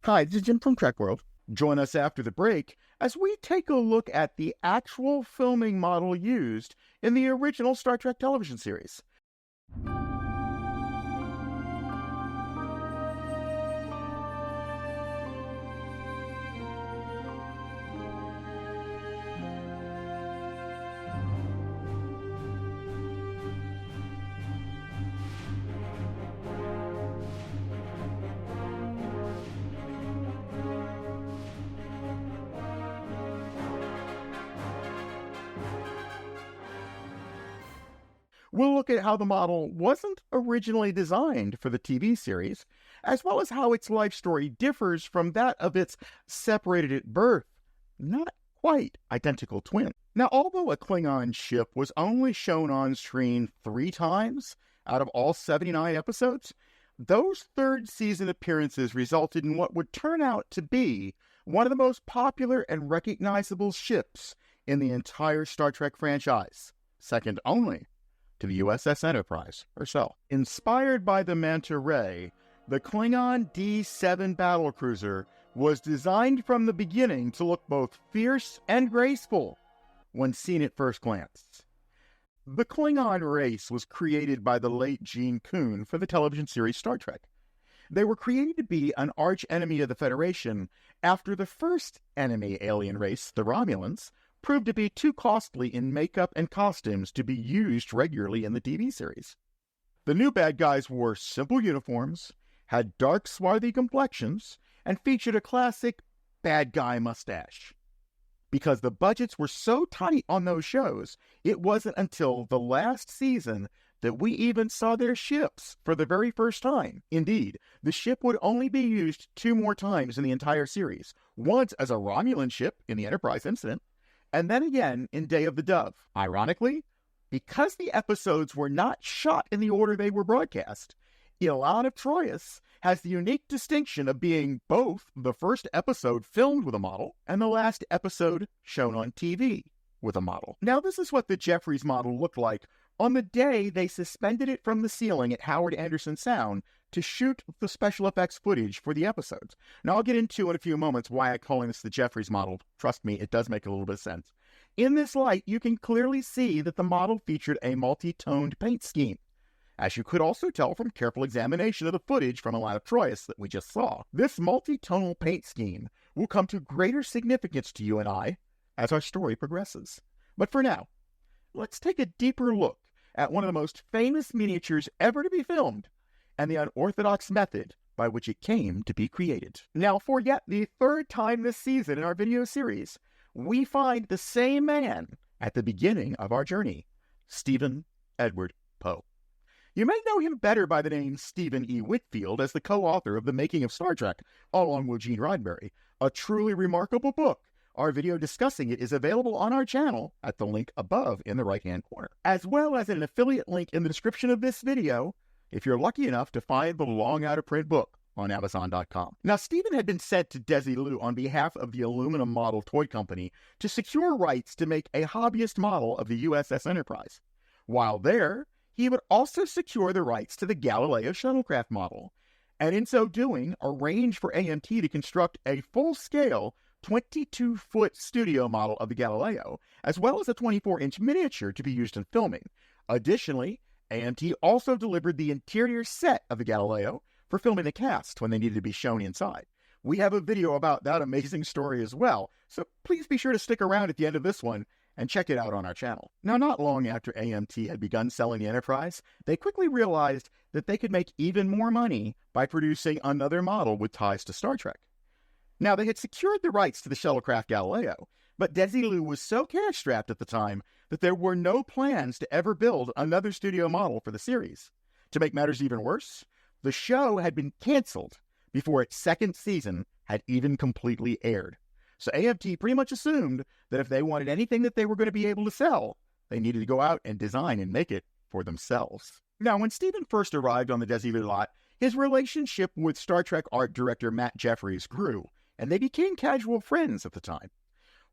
Hi, this is Jim from Trek World. Join us after the break as we take a look at the actual filming model used in the original Star Trek television series. We'll look at how the model wasn't originally designed for the TV series, as well as how its life story differs from that of its separated at birth, not quite identical twin. Now, although a Klingon ship was only shown on screen 3 times out of all 79 episodes, those third season appearances resulted in what would turn out to be one of the most popular and recognizable ships in the entire Star Trek franchise, second only to the USS Enterprise herself. Inspired by the Manta Ray, the Klingon D7 Battlecruiser was designed from the beginning to look both fierce and graceful when seen at first glance. The Klingon race was created by the late Gene Kuhn for the television series Star Trek. They were created to be an arch-enemy of the Federation after the first enemy alien race, the Romulans, proved to be too costly in makeup and costumes to be used regularly in the TV series. The new bad guys wore simple uniforms, had dark, swarthy complexions, and featured a classic bad guy mustache. Because the budgets were so tight on those shows, it wasn't until the last season that we even saw their ships for the very first time. Indeed, the ship would only be used 2 more times in the entire series, once as a Romulan ship in the Enterprise incident, and then again in Day of the Dove. Ironically, because the episodes were not shot in the order they were broadcast, Ilan of Troyes has the unique distinction of being both the first episode filmed with a model and the last episode shown on TV with a model. Now, this is what the Jeffries model looked like on the day they suspended it from the ceiling at Howard Anderson Sound to shoot the special effects footage for the episodes. Now, I'll get into in a few moments why I'm calling this the Jeffries model. Trust me, it does make a little bit of sense. In this light, you can clearly see that the model featured a multi-toned paint scheme, as you could also tell from careful examination of the footage from Ilan of Troyes that we just saw. This multi-tonal paint scheme will come to greater significance to you and I as our story progresses. But for now, let's take a deeper look at one of the most famous miniatures ever to be filmed, and the unorthodox method by which it came to be created. Now, for yet the 3rd time this season in our video series, we find the same man at the beginning of our journey, Stephen Edward Poe. You may know him better by the name Stephen E. Whitfield as the co-author of The Making of Star Trek, along with Gene Roddenberry, a truly remarkable book. Our video discussing it is available on our channel at the link above in the right-hand corner, as well as an affiliate link in the description of this video if you're lucky enough to find the long out-of-print book on Amazon.com. Now, Stephen had been sent to Desilu on behalf of the Aluminum Model Toy Company to secure rights to make a hobbyist model of the USS Enterprise. While there, he would also secure the rights to the Galileo shuttlecraft model, and in so doing, arrange for AMT to construct a full-scale 22-foot studio model of the Galileo, as well as a 24-inch miniature to be used in filming. Additionally, AMT also delivered the interior set of the Galileo for filming the cast when they needed to be shown inside. We have a video about that amazing story as well, so please be sure to stick around at the end of this one and check it out on our channel. Now, not long after AMT had begun selling the Enterprise, they quickly realized that they could make even more money by producing another model with ties to Star Trek. Now, they had secured the rights to the shuttlecraft Galileo, but Desilu was so cash-strapped at the time that there were no plans to ever build another studio model for the series. To make matters even worse, the show had been canceled before its 2nd season had even completely aired. So AMT pretty much assumed that if they wanted anything that they were going to be able to sell, they needed to go out and design and make it for themselves. Now, when Stephen first arrived on the Desilu lot, his relationship with Star Trek art director Matt Jeffries grew, and they became casual friends at the time.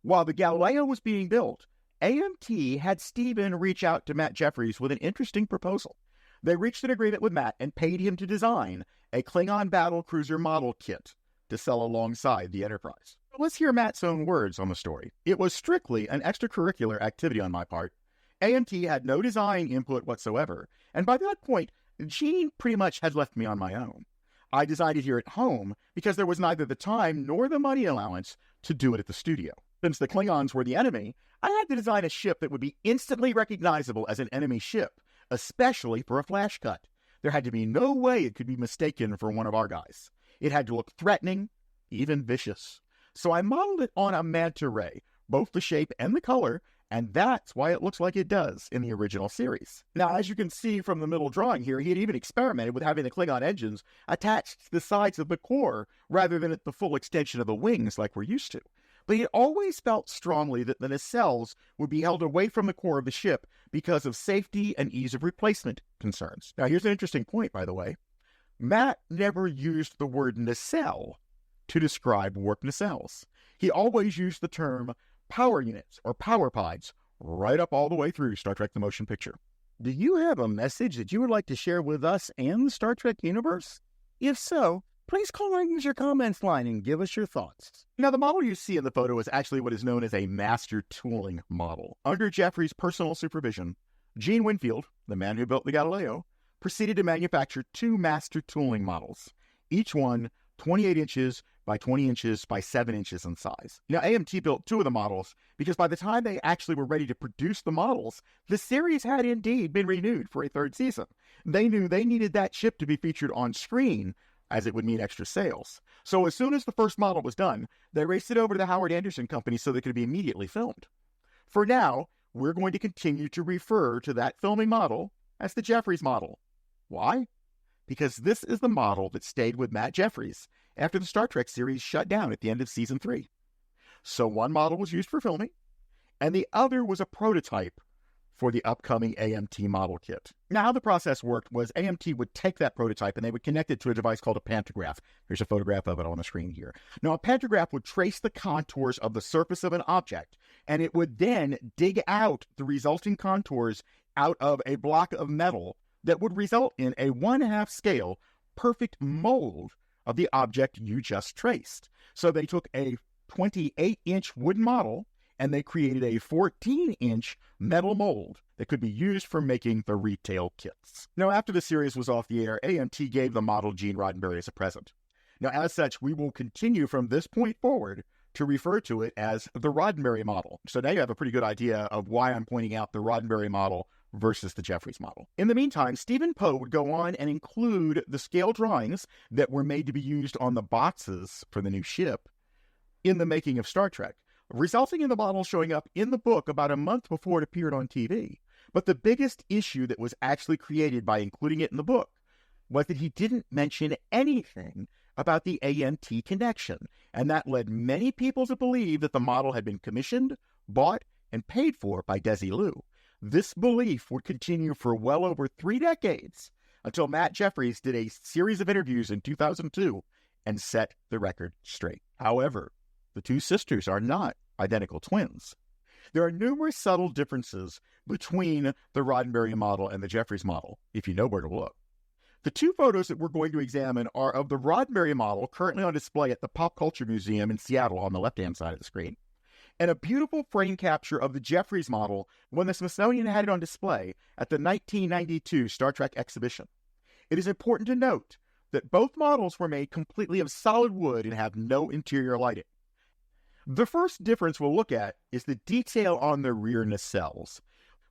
While the Galileo was being built, AMT had Stephen reach out to Matt Jeffries with an interesting proposal. They reached an agreement with Matt and paid him to design a Klingon Battlecruiser model kit to sell alongside the Enterprise. Let's hear Matt's own words on the story. It was strictly an extracurricular activity on my part. AMT had no design input whatsoever, and by that point, Gene pretty much had left me on my own. I designed it here at home because there was neither the time nor the money allowance to do it at the studio. Since the Klingons were the enemy, I had to design a ship that would be instantly recognizable as an enemy ship, especially for a flash cut. There had to be no way it could be mistaken for one of our guys. It had to look threatening, even vicious. So I modeled it on a manta ray, both the shape and the color, and that's why it looks like it does in the original series. Now, as you can see from the middle drawing here, he had even experimented with having the Klingon engines attached to the sides of the core rather than at the full extension of the wings like we're used to. But he always felt strongly that the nacelles would be held away from the core of the ship because of safety and ease of replacement concerns. Now, here's an interesting point, by the way. Matt never used the word nacelle to describe warp nacelles. He always used the term power units or power pods right up all the way through Star Trek the Motion Picture. Do you have a message that you would like to share with us and the Star Trek universe? If so, please call or use your comments line and give us your thoughts. Now, the model you see in the photo is actually what is known as a master tooling model. Under Jeffries' personal supervision, Gene Winfield, the man who built the Galileo, proceeded to manufacture 2 master tooling models, each one 28 inches by 20 inches by 7 inches in size. Now, AMT built 2 of the models because by the time they actually were ready to produce the models, the series had indeed been renewed for a 3rd season. They knew they needed that ship to be featured on screen, as it would mean extra sales. So as soon as the first model was done, they raced it over to the Howard Anderson Company so they could be immediately filmed. For now, we're going to continue to refer to that filming model as the Jeffries model. Why? Because this is the model that stayed with Matt Jeffries after the Star Trek series shut down at the end of Season 3. So one model was used for filming, and the other was a prototype for the upcoming AMT model kit. Now, how the process worked was AMT would take that prototype and they would connect it to a device called a pantograph. Here's a photograph of it on the screen here. Now, a pantograph would trace the contours of the surface of an object, and it would then dig out the resulting contours out of a block of metal that would result in a 1/2 scale perfect mold of the object you just traced. So they took a 28-inch wooden model and they created a 14-inch metal mold that could be used for making the retail kits. Now, after the series was off the air, AMT gave the model Gene Roddenberry as a present. Now, as such, we will continue from this point forward to refer to it as the Roddenberry model. So now you have a pretty good idea of why I'm pointing out the Roddenberry model versus the Jeffries model. In the meantime, Stephen Poe would go on and include the scale drawings that were made to be used on the boxes for the new ship in the making of Star Trek, resulting in the model showing up in the book about a month before it appeared on TV. But the biggest issue that was actually created by including it in the book was that he didn't mention anything about the AMT connection, and that led many people to believe that the model had been commissioned, bought, and paid for by Desilu. This belief would continue for well over 3 decades until Matt Jeffries did a series of interviews in 2002 and set the record straight. However, the 2 sisters are not identical twins. There are numerous subtle differences between the Roddenberry model and the Jeffries model, if you know where to look. The 2 photos that we're going to examine are of the Roddenberry model currently on display at the Pop Culture Museum in Seattle on the left-hand side of the screen, and a beautiful frame capture of the Jeffries model when the Smithsonian had it on display at the 1992 Star Trek exhibition. It is important to note that both models were made completely of solid wood and have no interior lighting. The first difference we'll look at is the detail on the rear nacelles.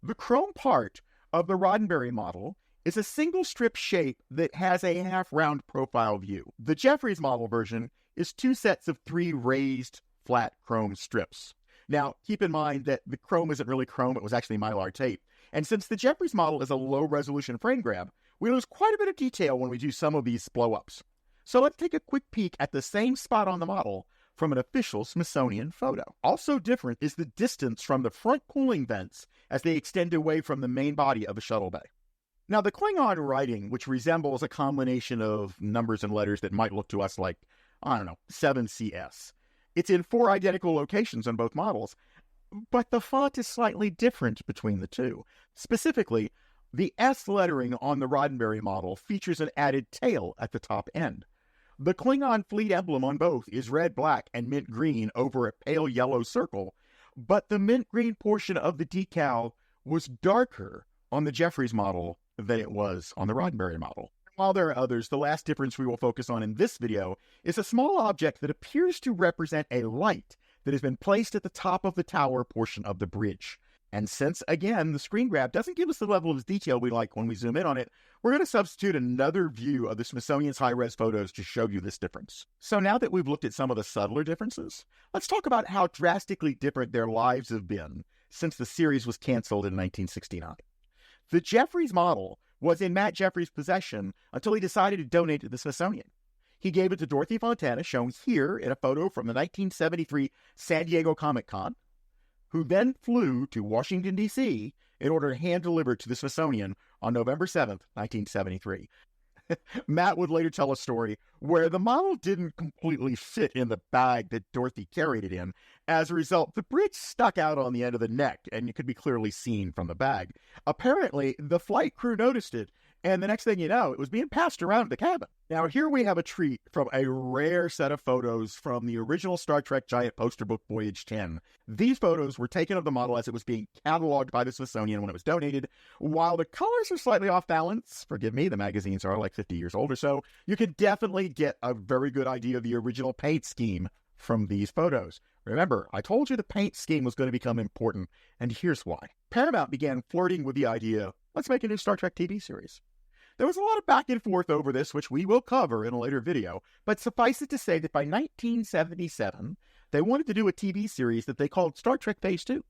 The chrome part of the Roddenberry model is a single strip shape that has a half-round profile view. The Jeffries model version is 2 sets of 3 raised flat chrome strips. Now, keep in mind that the chrome isn't really chrome, it was actually Mylar tape. And since the Jeffries model is a low-resolution frame grab, we lose quite a bit of detail when we do some of these blow-ups. So let's take a quick peek at the same spot on the model from an official Smithsonian photo. Also different is the distance from the front cooling vents as they extend away from the main body of the shuttle bay. Now, the Klingon writing, which resembles a combination of numbers and letters that might look to us like, 7CS. It's in 4 identical locations on both models, but the font is slightly different between the 2. Specifically, the S lettering on the Roddenberry model features an added tail at the top end. The Klingon fleet emblem on both is red-black and mint-green over a pale yellow circle, but the mint-green portion of the decal was darker on the Jeffries model than it was on the Roddenberry model. While there are others, the last difference we will focus on in this video is a small object that appears to represent a light that has been placed at the top of the tower portion of the bridge. And since, again, the screen grab doesn't give us the level of detail we like when we zoom in on it, we're going to substitute another view of the Smithsonian's high-res photos to show you this difference. So now that we've looked at some of the subtler differences, let's talk about how drastically different their lives have been since the series was canceled in 1969. The Jeffries model was in Matt Jeffries' possession until he decided to donate it to the Smithsonian. He gave it to Dorothy Fontana, shown here in a photo from the 1973 San Diego Comic-Con, who then flew to Washington, D.C. in order to hand-deliver it to the Smithsonian on November 7th, 1973. Matt would later tell a story where the model didn't completely fit in the bag that Dorothy carried it in. As a result, the bridge stuck out on the end of the neck, and it could be clearly seen from the bag. Apparently, the flight crew noticed it, and the next thing you know, it was being passed around the cabin. Now, here we have a treat from a rare set of photos from the original Star Trek Giant poster book Voyage 10. These photos were taken of the model as it was being cataloged by the Smithsonian when it was donated. While the colors are slightly off balance, forgive me, the magazines are like 50 years old or so, you can definitely get a very good idea of the original paint scheme from these photos. Remember, I told you the paint scheme was going to become important, and here's why. Paramount began flirting with the idea, let's make a new Star Trek TV series. There was a lot of back and forth over this, which we will cover in a later video, but suffice it to say that by 1977, they wanted to do a TV series that they called Star Trek Phase 2.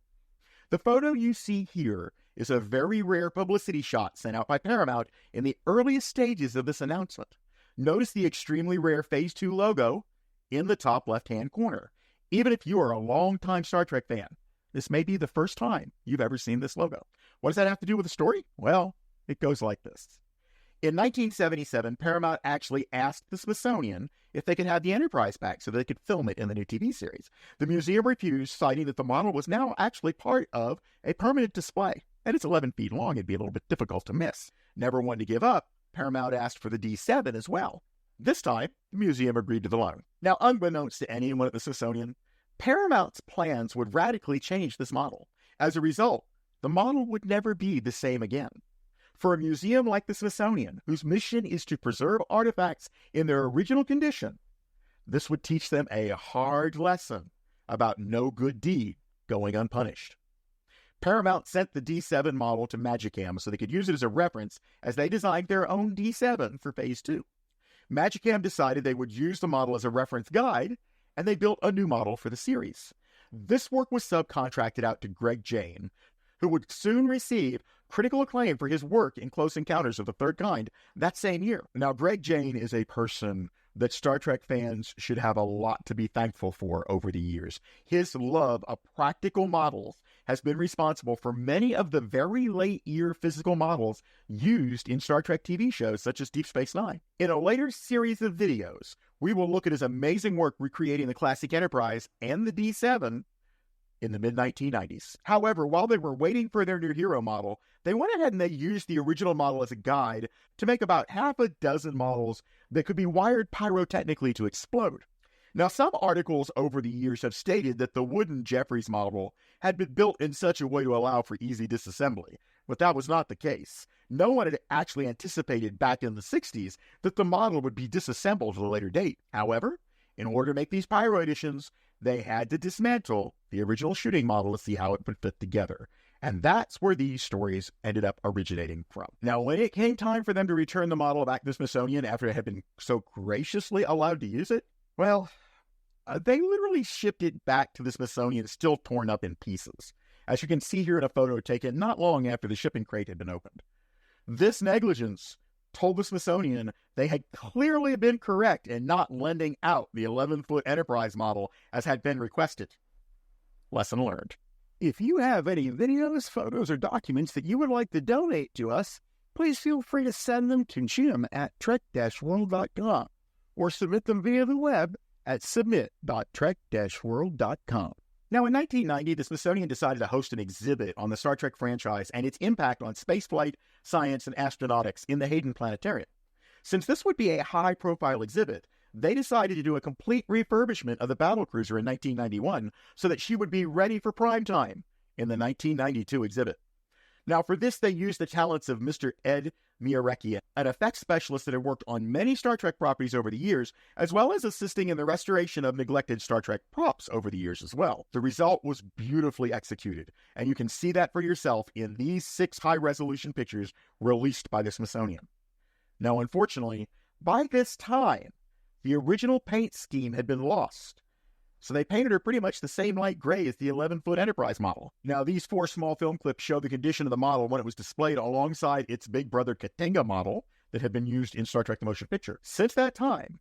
The photo you see here is a very rare publicity shot sent out by Paramount in the earliest stages of this announcement. Notice the extremely rare Phase 2 logo in the top left-hand corner. Even if you are a longtime Star Trek fan, this may be the first time you've ever seen this logo. What does that have to do with the story? Well, it goes like this. In 1977, Paramount actually asked the Smithsonian if they could have the Enterprise back so they could film it in the new TV series. The museum refused, citing that the model was now actually part of a permanent display, and it's 11 feet long. It'd be a little bit difficult to miss. Never one to give up, Paramount asked for the D7 as well. This time, the museum agreed to the loan. Now, unbeknownst to anyone at the Smithsonian, Paramount's plans would radically change this model. As a result, the model would never be the same again. For a museum like the Smithsonian, whose mission is to preserve artifacts in their original condition, this would teach them a hard lesson about no good deed going unpunished. Paramount sent the D7 model to Magicam so they could use it as a reference as they designed their own D7 for Phase 2. Magicam decided they would use the model as a reference guide, and they built a new model for the series. This work was subcontracted out to Greg Jane, who would soon receive critical acclaim for his work in Close Encounters of the Third Kind that same year. Now, Greg Jane is a person that Star Trek fans should have a lot to be thankful for over the years. His love of practical models has been responsible for many of the very late-year physical models used in Star Trek TV shows such as Deep Space Nine. In a later series of videos, we will look at his amazing work recreating the classic Enterprise and the D7 in the mid-1990s. However, while they were waiting for their new hero model, they went ahead and they used the original model as a guide to make about half a dozen models that could be wired pyrotechnically to explode. Now, some articles over the years have stated that the wooden Jeffries model had been built in such a way to allow for easy disassembly, but that was not the case. No one had actually anticipated back in the 60s that the model would be disassembled at a later date. However, in order to make these pyro editions, they had to dismantle the original shooting model to see how it would fit together. And that's where these stories ended up originating from. Now, when it came time for them to return the model back to the Smithsonian after it had been so graciously allowed to use it, well, they literally shipped it back to the Smithsonian still torn up in pieces, as you can see here in a photo taken not long after the shipping crate had been opened. This negligence told the Smithsonian they had clearly been correct in not lending out the 11-foot Enterprise model as had been requested. Lesson learned. If you have any videos, photos, or documents that you would like to donate to us, please feel free to send them to jim@trek-world.com or submit them via the web at submit.trek-world.com. Now, in 1990, the Smithsonian decided to host an exhibit on the Star Trek franchise and its impact on spaceflight, science, and astronautics in the Hayden Planetarium. Since this would be a high-profile exhibit, they decided to do a complete refurbishment of the Battlecruiser in 1991 so that she would be ready for prime time in the 1992 exhibit. Now, for this, they used the talents of Mr. Ed Miarecki, an effects specialist that had worked on many Star Trek properties over the years, as well as assisting in the restoration of neglected Star Trek props over the years as well. The result was beautifully executed, and you can see that for yourself in these 6 high-resolution pictures released by the Smithsonian. Now, unfortunately, by this time, the original paint scheme had been lost, so they painted her pretty much the same light gray as the 11-foot Enterprise model. Now, these 4 small film clips show the condition of the model when it was displayed alongside its big brother Katinga model that had been used in Star Trek The Motion Picture. Since that time,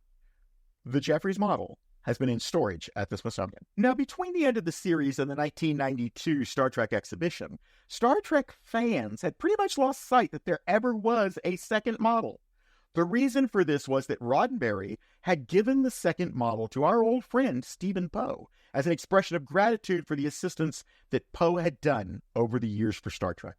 the Jeffries model has been in storage at the Smithsonian. Now, between the end of the series and the 1992 Star Trek exhibition, Star Trek fans had pretty much lost sight that there ever was a second model. The reason for this was that Roddenberry had given the second model to our old friend Stephen Poe as an expression of gratitude for the assistance that Poe had done over the years for Star Trek.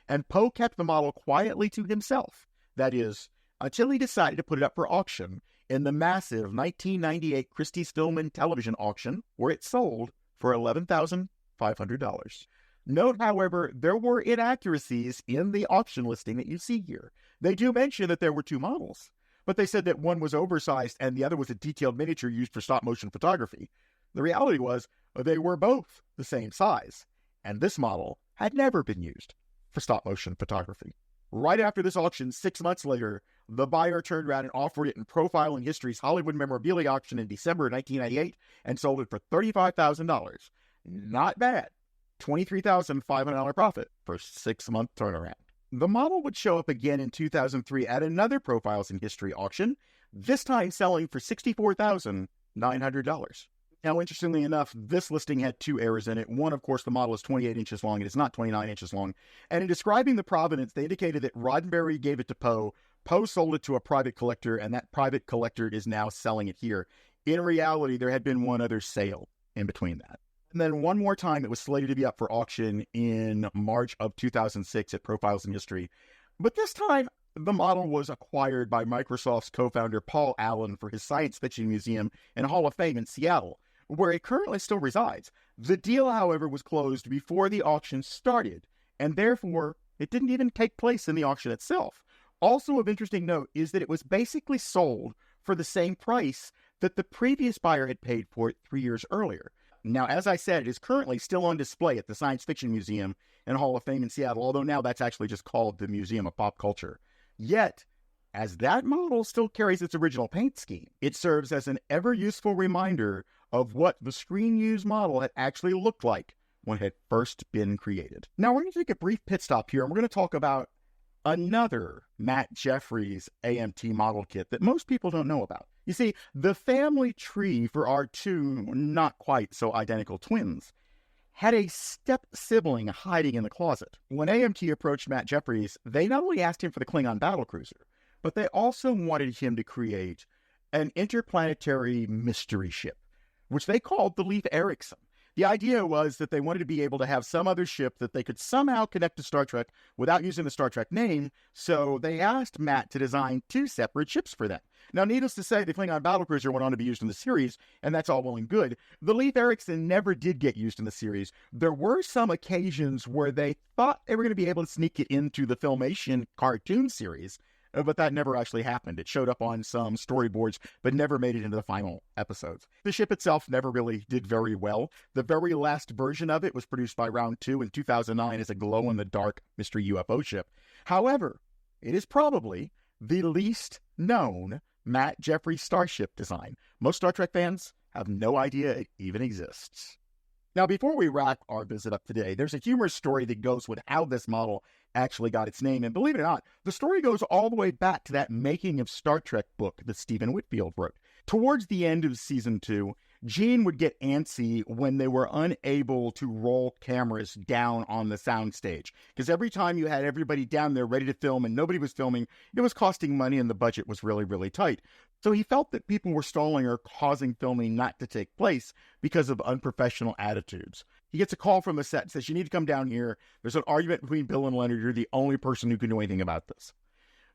And Poe kept the model quietly to himself, that is, until he decided to put it up for auction in the massive 1998 Christie Stillman television auction, where it sold for $11,500. Note, however, there were inaccuracies in the auction listing that you see here. They do mention that there were 2 models, but they said that one was oversized and the other was a detailed miniature used for stop-motion photography. The reality was they were both the same size, and this model had never been used for stop-motion photography. Right after this auction, 6 months later, the buyer turned around and offered it in Profile in History's Hollywood Memorabilia auction in December 1998 and sold it for $35,000. Not bad. $23,500 profit for a 6-month turnaround. The model would show up again in 2003 at another Profiles in History auction, this time selling for $64,900. Now, interestingly enough, this listing had 2 errors in it. One, of course, the model is 28 inches long. It is not 29 inches long. And in describing the provenance, they indicated that Roddenberry gave it to Poe. Poe sold it to a private collector, and that private collector is now selling it here. In reality, there had been one other sale in between that. And then one more time, it was slated to be up for auction in March of 2006 at Profiles in History. But this time, the model was acquired by Microsoft's co-founder Paul Allen for his science fiction museum and Hall of Fame in Seattle, where it currently still resides. The deal, however, was closed before the auction started, and therefore, it didn't even take place in the auction itself. Also of interesting note is that it was basically sold for the same price that the previous buyer had paid for it 3 years earlier. Now, as I said, it is currently still on display at the Science Fiction Museum and Hall of Fame in Seattle, although now that's actually just called the Museum of Pop Culture. Yet, as that model still carries its original paint scheme, it serves as an ever-useful reminder of what the screen-used model had actually looked like when it had first been created. Now, we're going to take a brief pit stop here, and we're going to talk about another Matt Jeffries AMT model kit that most people don't know about. You see, the family tree for our 2 not quite so identical twins had a step-sibling hiding in the closet. When AMT approached Matt Jeffries, they not only asked him for the Klingon Battlecruiser, but they also wanted him to create an interplanetary mystery ship, which they called the Leif Ericsson. The idea was that they wanted to be able to have some other ship that they could somehow connect to Star Trek without using the Star Trek name, so they asked Matt to design 2 separate ships for them. Now, needless to say, the Klingon Battlecruiser went on to be used in the series, and that's all well and good. The Leif Ericsson never did get used in the series. There were some occasions where they thought they were going to be able to sneak it into the Filmation cartoon series, but that never actually happened. It showed up on some storyboards, but never made it into the final episodes. The ship itself never really did very well. The very last version of it was produced by Round 2 in 2009 as a glow-in-the-dark mystery UFO ship. However, it is probably the least known Matt Jeffries starship design. Most Star Trek fans have no idea it even exists. Now, before we wrap our visit up today, there's a humorous story that goes with how this model actually got its name. And believe it or not, the story goes all the way back to that Making of Star Trek book that Stephen Whitfield wrote. Towards the end of season 2, Gene would get antsy when they were unable to roll cameras down on the soundstage. Because every time you had everybody down there ready to film and nobody was filming, it was costing money and the budget was really, really tight. So he felt that people were stalling or causing filming not to take place because of unprofessional attitudes. He gets a call from the set and says, "You need to come down here. There's an argument between Bill and Leonard. You're the only person who can do anything about this."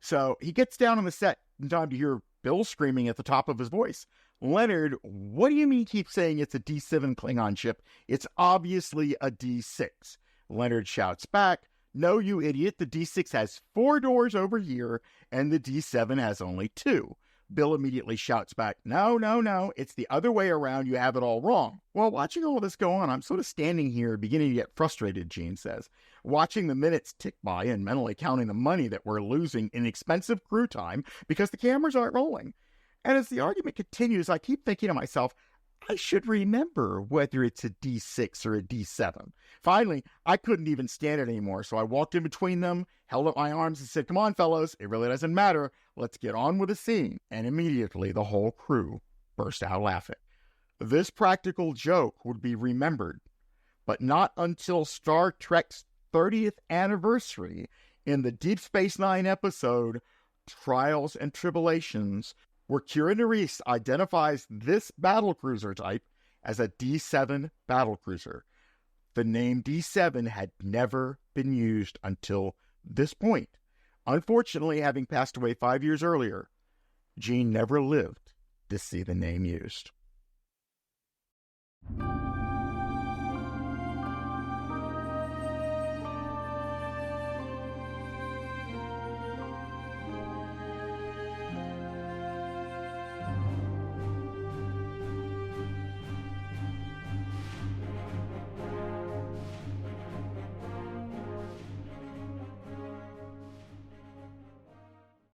So he gets down on the set in time to hear Bill screaming at the top of his voice, "Leonard, what do you mean keep saying it's a D7 Klingon ship? It's obviously a D6. Leonard shouts back, "No, you idiot, the D6 has 4 doors over here, and the D7 has only 2. Bill immediately shouts back, No, it's the other way around, you have it all wrong." While watching all this go on, I'm sort of standing here beginning to get frustrated, Gene says, watching the minutes tick by and mentally counting the money that we're losing in expensive crew time because the cameras aren't rolling. And as the argument continues, I keep thinking to myself, I should remember whether it's a D6 or a D7. Finally, I couldn't even stand it anymore, so I walked in between them, held up my arms, and said, "Come on, fellows, it really doesn't matter. Let's get on with the scene." And immediately the whole crew burst out laughing. This practical joke would be remembered, but not until Star Trek's 30th anniversary in the Deep Space Nine episode, Trials and Tribulations, where Kira Nerys identifies this battlecruiser type as a D7 battlecruiser. The name D7 had never been used until this point. Unfortunately, having passed away 5 years earlier, Gene never lived to see the name used.